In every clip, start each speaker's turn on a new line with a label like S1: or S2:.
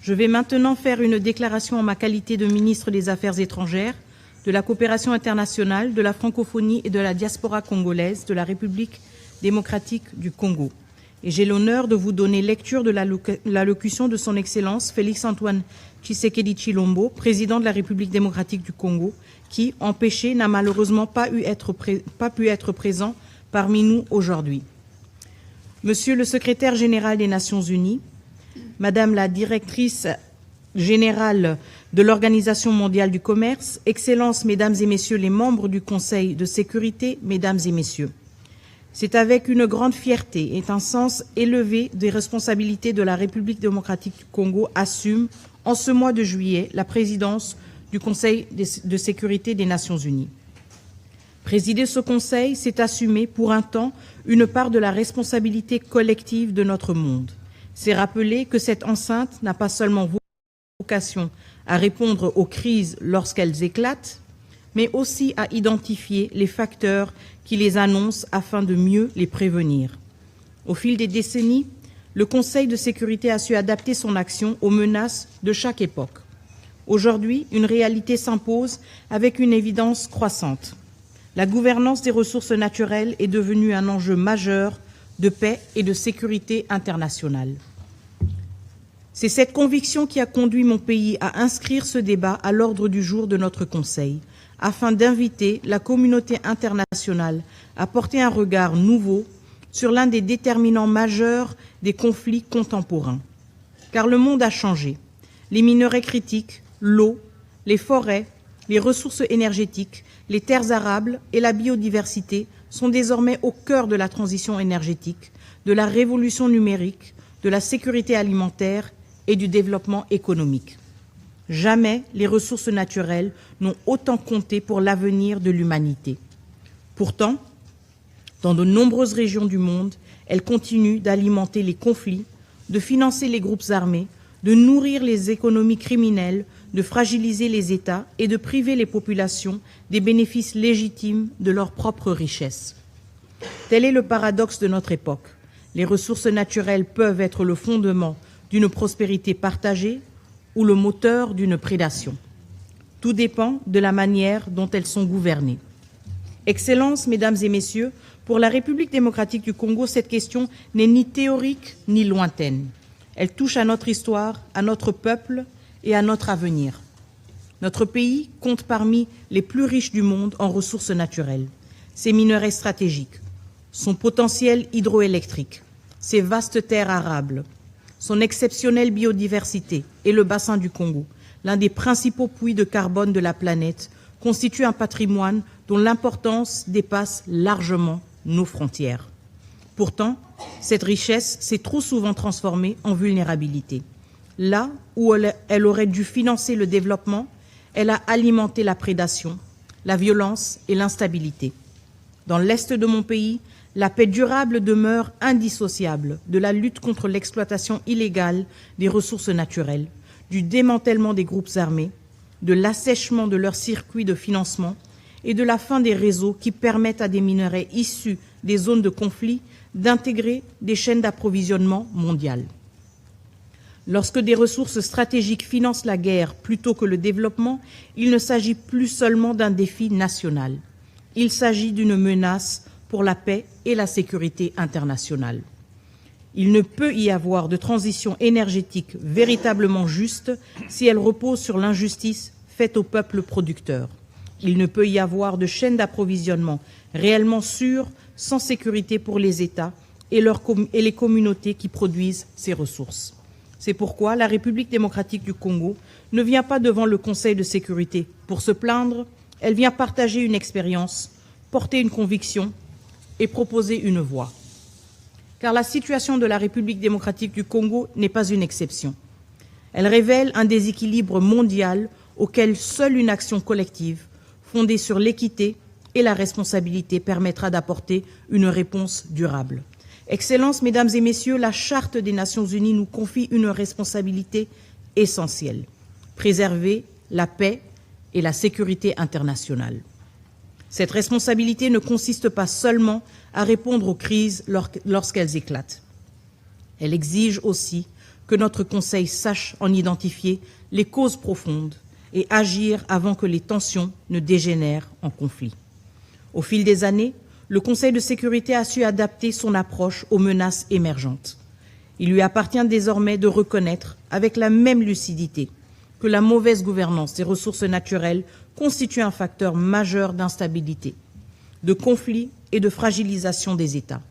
S1: Je vais maintenant faire une déclaration en ma qualité de ministre des Affaires étrangères, de la coopération internationale, de la francophonie et de la diaspora congolaise de la République démocratique du Congo. Et j'ai l'honneur de vous donner lecture de l'allocution de son Excellence Félix-Antoine Tshisekedi Tshilombo, président de la République démocratique du Congo, qui, empêché, n'a malheureusement pas pu être présent parmi nous aujourd'hui. Monsieur le secrétaire général des Nations Unies, Madame la directrice générale de l'Organisation mondiale du commerce, Excellences, Mesdames et Messieurs les membres du Conseil de sécurité, Mesdames et Messieurs, c'est avec une grande fierté et un sens élevé des responsabilités de la République démocratique du Congo assume, en ce mois de juillet, la présidence du Conseil de sécurité des Nations unies. Présider ce Conseil, c'est assumer pour un temps une part de la responsabilité collective de notre monde. C'est rappeler que cette enceinte n'a pas seulement vocation à répondre aux crises lorsqu'elles éclatent, mais aussi à identifier les facteurs qui les annoncent afin de mieux les prévenir. Au fil des décennies, le Conseil de sécurité a su adapter son action aux menaces de chaque époque. Aujourd'hui, une réalité s'impose avec une évidence croissante. La gouvernance des ressources naturelles est devenue un enjeu majeur de paix et de sécurité internationale. C'est cette conviction qui a conduit mon pays à inscrire ce débat à l'ordre du jour de notre Conseil, afin d'inviter la communauté internationale à porter un regard nouveau sur l'un des déterminants majeurs des conflits contemporains. Car le monde a changé. Les minerais critiques, l'eau, les forêts, les ressources énergétiques, les terres arables et la biodiversité sont désormais au cœur de la transition énergétique, de la révolution numérique, de la sécurité alimentaire et du développement économique. Jamais les ressources naturelles n'ont autant compté pour l'avenir de l'humanité. Pourtant, dans de nombreuses régions du monde, elles continuent d'alimenter les conflits, de financer les groupes armés, de nourrir les économies criminelles, de fragiliser les États et de priver les populations des bénéfices légitimes de leurs propres richesses. Tel est le paradoxe de notre époque. Les ressources naturelles peuvent être le fondement d'une prospérité partagée ou le moteur d'une prédation. Tout dépend de la manière dont elles sont gouvernées. Excellences, Mesdames et Messieurs, pour la République démocratique du Congo, cette question n'est ni théorique ni lointaine. Elle touche à notre histoire, à notre peuple et à notre avenir. Notre pays compte parmi les plus riches du monde en ressources naturelles. Ses minerais stratégiques, son potentiel hydroélectrique, ses vastes terres arables, son exceptionnelle biodiversité et le bassin du Congo, l'un des principaux puits de carbone de la planète, constitue un patrimoine dont l'importance dépasse largement nos frontières. Pourtant, cette richesse s'est trop souvent transformée en vulnérabilité. Là où elle aurait dû financer le développement, elle a alimenté la prédation, la violence et l'instabilité. Dans l'est de mon pays, la paix durable demeure indissociable de la lutte contre l'exploitation illégale des ressources naturelles, du démantèlement des groupes armés, de l'assèchement de leurs circuits de financement et de la fin des réseaux qui permettent à des minerais issus des zones de conflit d'intégrer des chaînes d'approvisionnement mondiales. Lorsque des ressources stratégiques financent la guerre plutôt que le développement, il ne s'agit plus seulement d'un défi national. Il s'agit d'une menace pour la paix et la sécurité internationale. Il ne peut y avoir de transition énergétique véritablement juste si elle repose sur l'injustice faite au peuple producteur. Il ne peut y avoir de chaîne d'approvisionnement réellement sûre sans sécurité pour les États et les communautés qui produisent ces ressources. C'est pourquoi la République démocratique du Congo ne vient pas devant le Conseil de sécurité pour se plaindre, elle vient partager une expérience, porter une conviction et proposer une voie. Car la situation de la République démocratique du Congo n'est pas une exception. Elle révèle un déséquilibre mondial auquel seule une action collective, fondée sur l'équité et la responsabilité, permettra d'apporter une réponse durable. Excellences, Mesdames et Messieurs, la Charte des Nations unies nous confie une responsabilité essentielle, préserver la paix et la sécurité internationale. Cette responsabilité ne consiste pas seulement à répondre aux crises lorsqu'elles éclatent. Elle exige aussi que notre Conseil sache en identifier les causes profondes et agir avant que les tensions ne dégénèrent en conflit. Au fil des années, le Conseil de sécurité a su adapter son approche aux menaces émergentes. Il lui appartient désormais de reconnaître, avec la même lucidité, que la mauvaise gouvernance des ressources naturelles constitue un facteur majeur d'instabilité, de conflit et de fragilisation des États.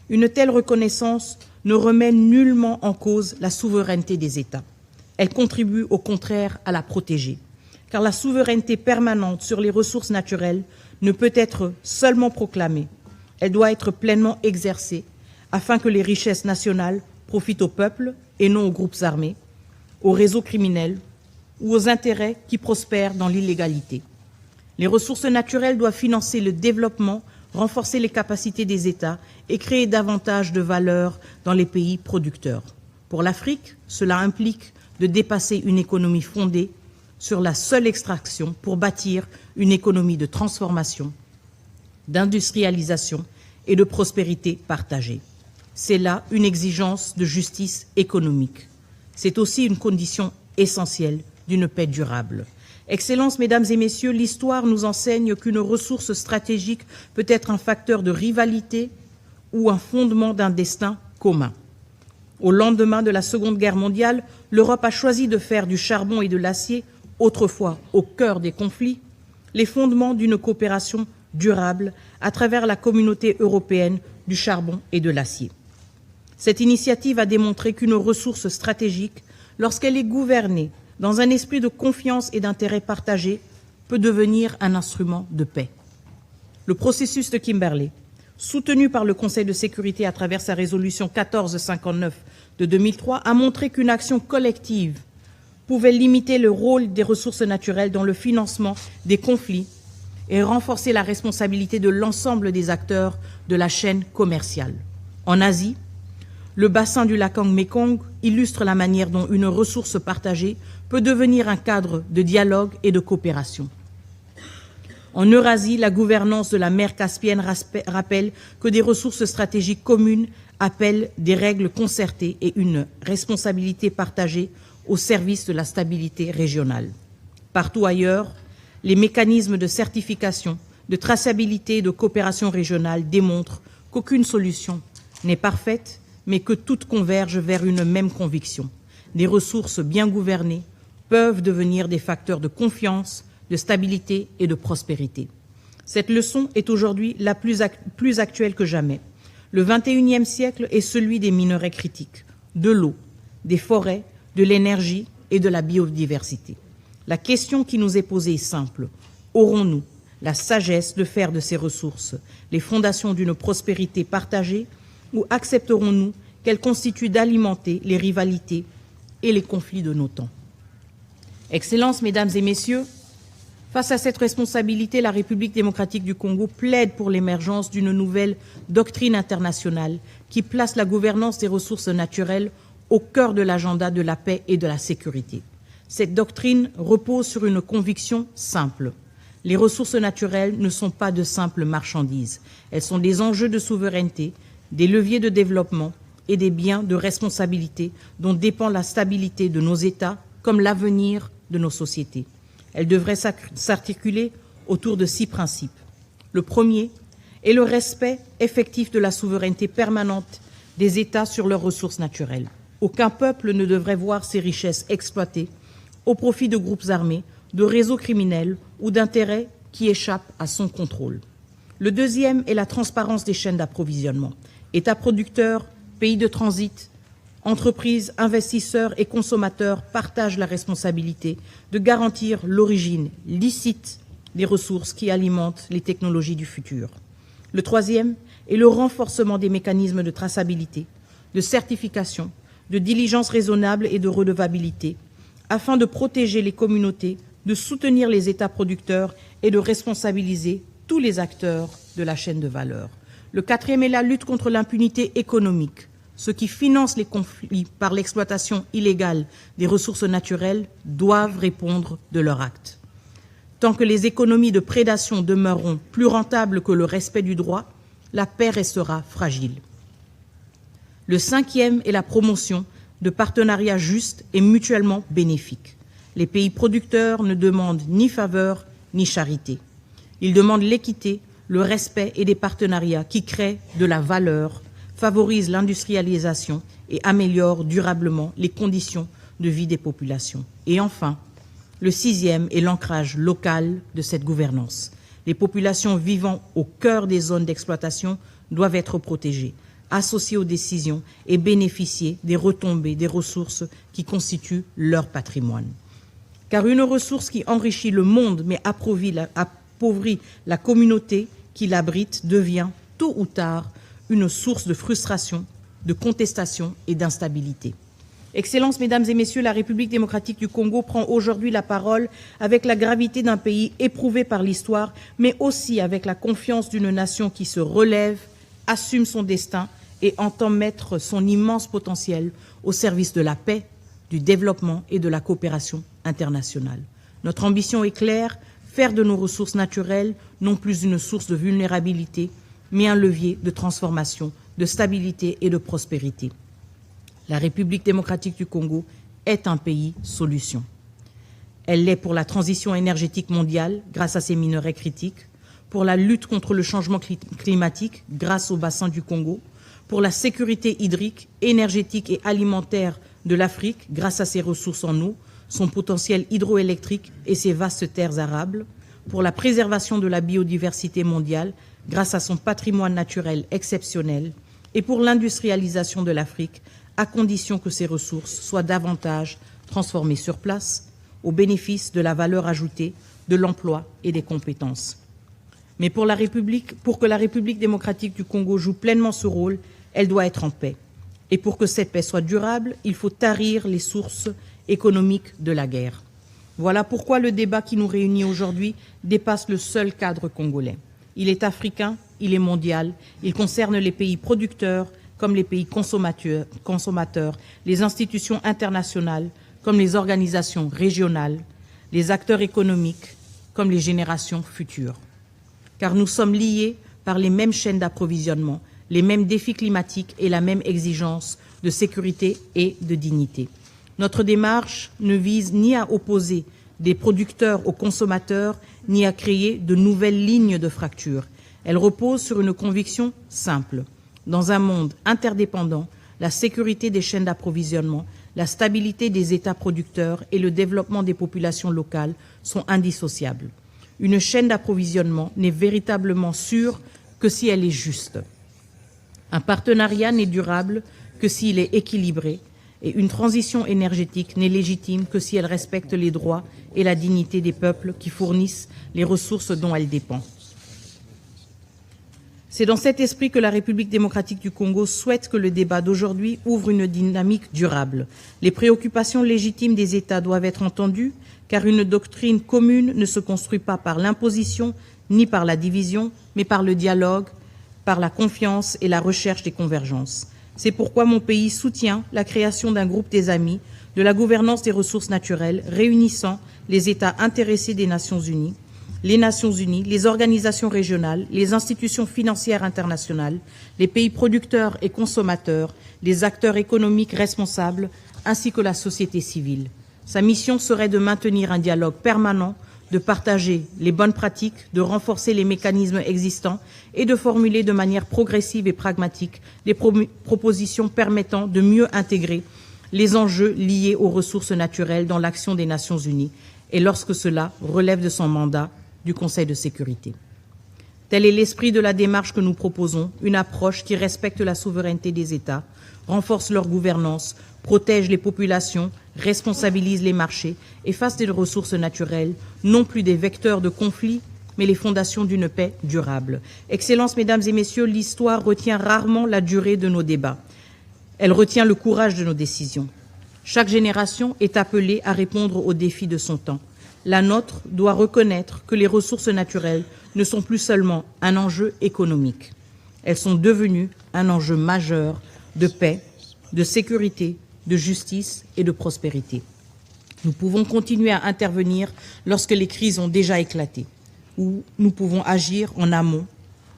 S1: Une telle reconnaissance ne remet nullement en cause la souveraineté des États. Elle contribue au contraire à la protéger, car la souveraineté permanente sur les ressources naturelles ne peut être seulement proclamée, elle doit être pleinement exercée afin que les richesses nationales profitent au peuple et non aux groupes armés, aux réseaux criminels ou aux intérêts qui prospèrent dans l'illégalité. Les ressources naturelles doivent financer le développement, renforcer les capacités des États et créer davantage de valeur dans les pays producteurs. Pour l'Afrique, cela implique de dépasser une économie fondée sur la seule extraction pour bâtir une économie de transformation, d'industrialisation et de prospérité partagée. C'est là une exigence de justice économique. C'est aussi une condition essentielle d'une paix durable. Excellences, Mesdames et Messieurs, l'histoire nous enseigne qu'une ressource stratégique peut être un facteur de rivalité ou un fondement d'un destin commun. Au lendemain de la Seconde Guerre mondiale, l'Europe a choisi de faire du charbon et de l'acier, autrefois au cœur des conflits, les fondements d'une coopération durable à travers la communauté européenne du charbon et de l'acier. Cette initiative a démontré qu'une ressource stratégique, lorsqu'elle est gouvernée dans un esprit de confiance et d'intérêt partagé, peut devenir un instrument de paix. Le processus de Kimberley, soutenu par le Conseil de sécurité à travers sa résolution 1459 de 2003, a montré qu'une action collective pouvait limiter le rôle des ressources naturelles dans le financement des conflits et renforcer la responsabilité de l'ensemble des acteurs de la chaîne commerciale. En Asie, le bassin du lac Mekong illustre la manière dont une ressource partagée peut devenir un cadre de dialogue et de coopération. En Eurasie, la gouvernance de la mer Caspienne rappelle que des ressources stratégiques communes appellent des règles concertées et une responsabilité partagée au service de la stabilité régionale. Partout ailleurs, les mécanismes de certification, de traçabilité et de coopération régionale démontrent qu'aucune solution n'est parfaite, mais que toutes convergent vers une même conviction. Des ressources bien gouvernées peuvent devenir des facteurs de confiance, de stabilité et de prospérité. Cette leçon est aujourd'hui la plus actuelle que jamais. Le XXIe siècle est celui des minerais critiques, de l'eau, des forêts, de l'énergie et de la biodiversité. La question qui nous est posée est simple. Aurons-nous la sagesse de faire de ces ressources les fondations d'une prospérité partagée ou accepterons-nous qu'elles constituent d'alimenter les rivalités et les conflits de nos temps? Excellences, Mesdames et Messieurs, face à cette responsabilité, la République démocratique du Congo plaide pour l'émergence d'une nouvelle doctrine internationale qui place la gouvernance des ressources naturelles au cœur de l'agenda de la paix et de la sécurité. Cette doctrine repose sur une conviction simple. Les ressources naturelles ne sont pas de simples marchandises. Elles sont des enjeux de souveraineté, des leviers de développement et des biens de responsabilité dont dépend la stabilité de nos États comme l'avenir de nos sociétés. Elle devrait s'articuler autour de 6 principes. Le premier est le respect effectif de la souveraineté permanente des États sur leurs ressources naturelles. Aucun peuple ne devrait voir ses richesses exploitées au profit de groupes armés, de réseaux criminels ou d'intérêts qui échappent à son contrôle. Le deuxième est la transparence des chaînes d'approvisionnement. États producteurs, pays de transit, entreprises, investisseurs et consommateurs partagent la responsabilité de garantir l'origine licite des ressources qui alimentent les technologies du futur. Le troisième est le renforcement des mécanismes de traçabilité, de certification, de diligence raisonnable et de redevabilité, afin de protéger les communautés, de soutenir les États producteurs et de responsabiliser tous les acteurs de la chaîne de valeur. Le quatrième est la lutte contre l'impunité économique. Ceux qui financent les conflits par l'exploitation illégale des ressources naturelles doivent répondre de leurs actes. Tant que les économies de prédation demeureront plus rentables que le respect du droit, la paix restera fragile. Le cinquième est la promotion de partenariats justes et mutuellement bénéfiques. Les pays producteurs ne demandent ni faveur ni charité. Ils demandent l'équité, le respect et des partenariats qui créent de la valeur, favorisent l'industrialisation et améliorent durablement les conditions de vie des populations. Et enfin, le sixième est l'ancrage local de cette gouvernance. Les populations vivant au cœur des zones d'exploitation doivent être protégées, associées aux décisions et bénéficier des retombées des ressources qui constituent leur patrimoine. Car une ressource qui enrichit le monde mais appauvrit la communauté qui l'abrite devient, tôt ou tard, une source de frustration, de contestation et d'instabilité. Excellences, Mesdames et Messieurs, la République démocratique du Congo prend aujourd'hui la parole avec la gravité d'un pays éprouvé par l'histoire, mais aussi avec la confiance d'une nation qui se relève, assume son destin et entend mettre son immense potentiel au service de la paix, du développement et de la coopération internationale. Notre ambition est claire, faire de nos ressources naturelles non plus une source de vulnérabilité, mais un levier de transformation, de stabilité et de prospérité. La République démocratique du Congo est un pays solution. Elle l'est pour la transition énergétique mondiale grâce à ses minerais critiques, pour la lutte contre le changement climatique grâce au bassin du Congo, pour la sécurité hydrique, énergétique et alimentaire de l'Afrique grâce à ses ressources en eau, son potentiel hydroélectrique et ses vastes terres arables, pour la préservation de la biodiversité mondiale grâce à son patrimoine naturel exceptionnel et pour l'industrialisation de l'Afrique à condition que ces ressources soient davantage transformées sur place au bénéfice de la valeur ajoutée, de l'emploi et des compétences. Mais pour que la République démocratique du Congo joue pleinement ce rôle, elle doit être en paix. Et pour que cette paix soit durable, il faut tarir les sources économiques de la guerre. Voilà pourquoi le débat qui nous réunit aujourd'hui dépasse le seul cadre congolais. Il est africain, il est mondial, il concerne les pays producteurs comme les pays consommateurs, les institutions internationales comme les organisations régionales, les acteurs économiques comme les générations futures. Car nous sommes liés par les mêmes chaînes d'approvisionnement, les mêmes défis climatiques et la même exigence de sécurité et de dignité. Notre démarche ne vise ni à opposer des producteurs aux consommateurs, ni à créer de nouvelles lignes de fracture. Elle repose sur une conviction simple. Dans un monde interdépendant, la sécurité des chaînes d'approvisionnement, la stabilité des États producteurs et le développement des populations locales sont indissociables. Une chaîne d'approvisionnement n'est véritablement sûre que si elle est juste. Un partenariat n'est durable que s'il est équilibré et une transition énergétique n'est légitime que si elle respecte les droits et la dignité des peuples qui fournissent les ressources dont elle dépend. C'est dans cet esprit que la République démocratique du Congo souhaite que le débat d'aujourd'hui ouvre une dynamique durable. Les préoccupations légitimes des États doivent être entendues, car une doctrine commune ne se construit pas par l'imposition ni par la division, mais par le dialogue, par la confiance et la recherche des convergences. C'est pourquoi mon pays soutient la création d'un groupe des amis de la gouvernance des ressources naturelles réunissant les États intéressés des Nations Unies, les organisations régionales, les institutions financières internationales, les pays producteurs et consommateurs, les acteurs économiques responsables, ainsi que la société civile. Sa mission serait de maintenir un dialogue permanent, de partager les bonnes pratiques, de renforcer les mécanismes existants et de formuler de manière progressive et pragmatique des propositions permettant de mieux intégrer les enjeux liés aux ressources naturelles dans l'action des Nations Unies et lorsque cela relève de son mandat du Conseil de sécurité. Tel est l'esprit de la démarche que nous proposons, une approche qui respecte la souveraineté des États, renforce leur gouvernance, protège les populations, responsabilise les marchés et fasse des ressources naturelles non plus des vecteurs de conflits, mais les fondations d'une paix durable. Excellences, Mesdames et Messieurs, l'histoire retient rarement la durée de nos débats. Elle retient le courage de nos décisions. Chaque génération est appelée à répondre aux défis de son temps. La nôtre doit reconnaître que les ressources naturelles ne sont plus seulement un enjeu économique. Elles sont devenues un enjeu majeur de paix, de sécurité, de justice et de prospérité. Nous pouvons continuer à intervenir lorsque les crises ont déjà éclaté, ou nous pouvons agir en amont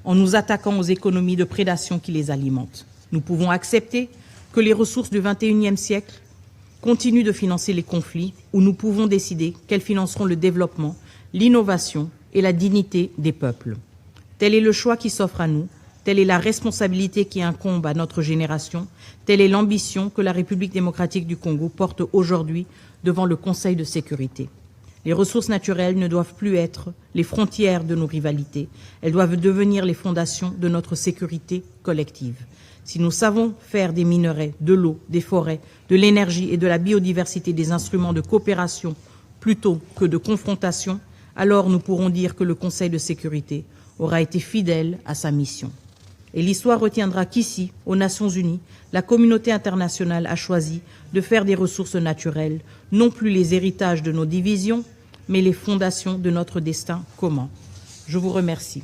S1: en nous attaquant aux économies de prédation qui les alimentent. Nous pouvons accepter que les ressources du XXIe siècle continuent de financer les conflits, ou nous pouvons décider qu'elles financeront le développement, l'innovation et la dignité des peuples. Tel est le choix qui s'offre à nous, telle est la responsabilité qui incombe à notre génération, telle est l'ambition que la République démocratique du Congo porte aujourd'hui devant le Conseil de sécurité. Les ressources naturelles ne doivent plus être les frontières de nos rivalités, elles doivent devenir les fondations de notre sécurité collective. Si nous savons faire des minerais, de l'eau, des forêts, de l'énergie et de la biodiversité des instruments de coopération plutôt que de confrontation, alors nous pourrons dire que le Conseil de sécurité aura été fidèle à sa mission. Et l'histoire retiendra qu'ici, aux Nations Unies, la communauté internationale a choisi de faire des ressources naturelles non plus les héritages de nos divisions, mais les fondations de notre destin commun. Je vous remercie.